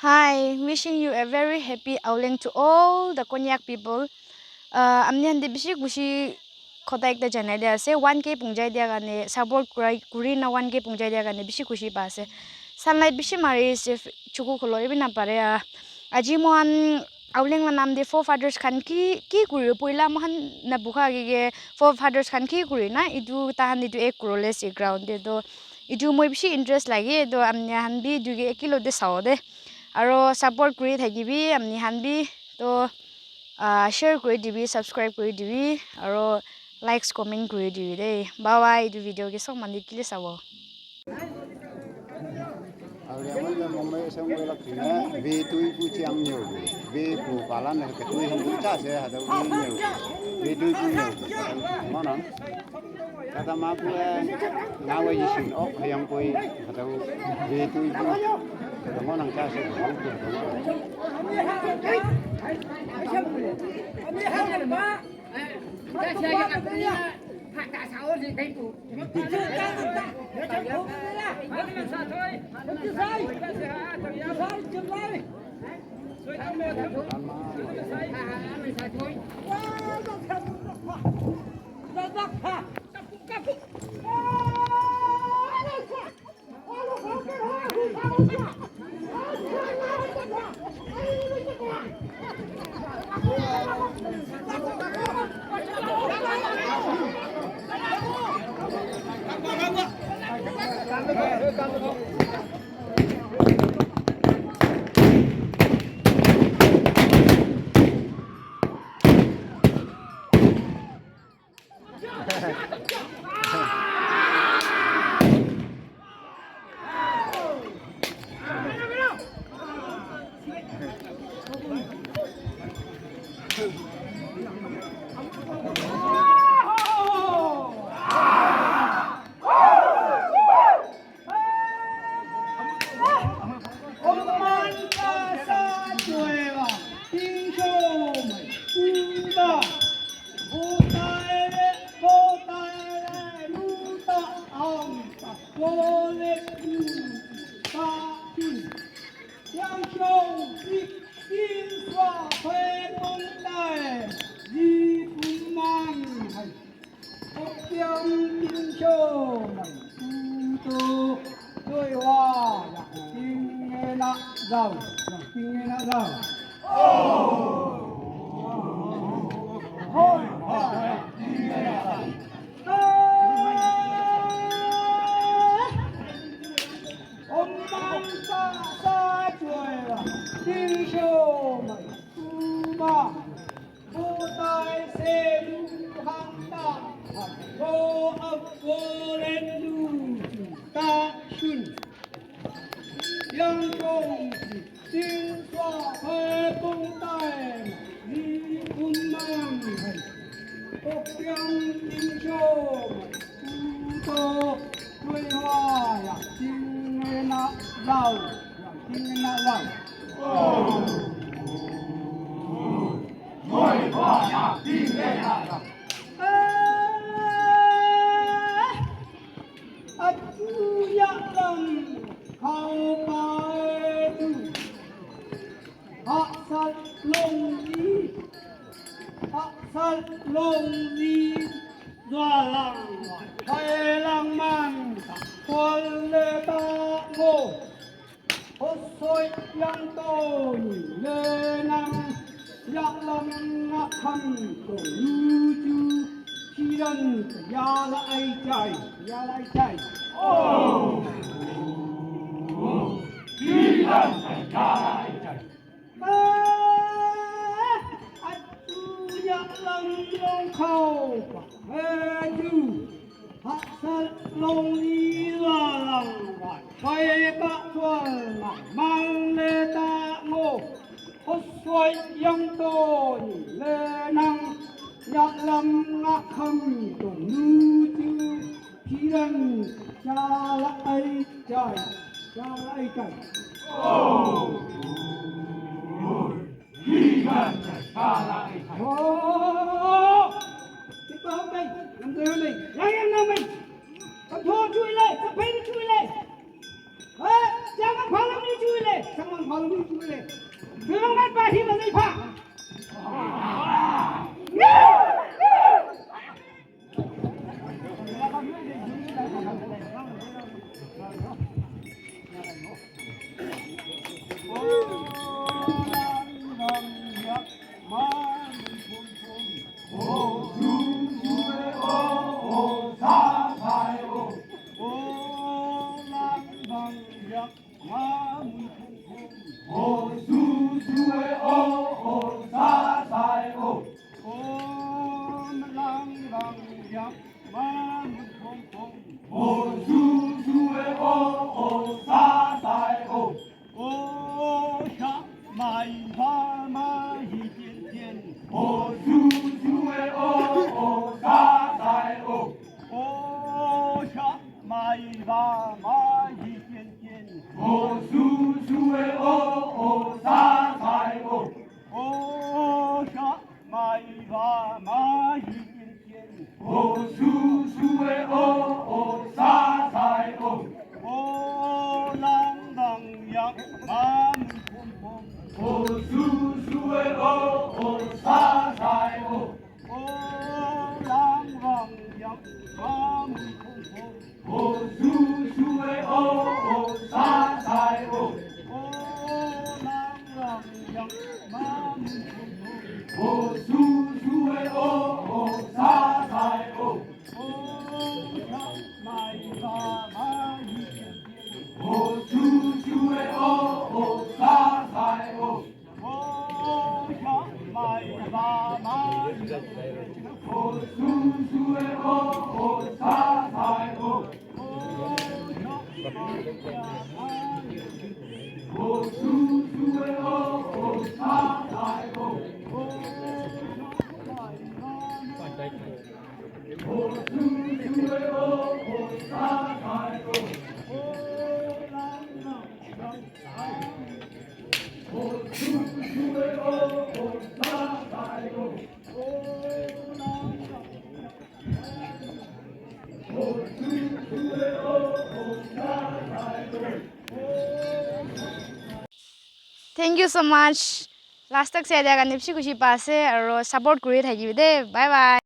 Hi, wishing you a very happy outing to all the Konyak people. Amni handi bishi gushi khoda ekta janai dia ase 1k pungjai dia gane support kuri na 1k pungjai dia gane bishi gushi pa ase. Sunlight bishi mari se chuku kholoi bi na pare aji mohan outing la nam de forefathers khan ki kuri poila mohan na bukha ge forefathers khan ki kuri na idu tahan idu ek krole se ground de do idu moi bishi interest lage do amni han bi du ge ekilo de saw de aro support kuri thakibi amni han bi to share kuri dibi subscribe kuri dibi aro likes comment kuri dibi de bye bye du video ke sok mandi kile sawo Awalnya mama isang wala kina betui puci am nyo be pu palan ke tui hum puca se hada ui nyo betui pu nyo mana kata ma pu ngawa yisin ok yang koi hada betui pu kata mana ca se tại sao gì cái tụ Thank you so much. Last tak saya dia kan nipsi kusi pase aro support kuri thaki bide. Bye bye.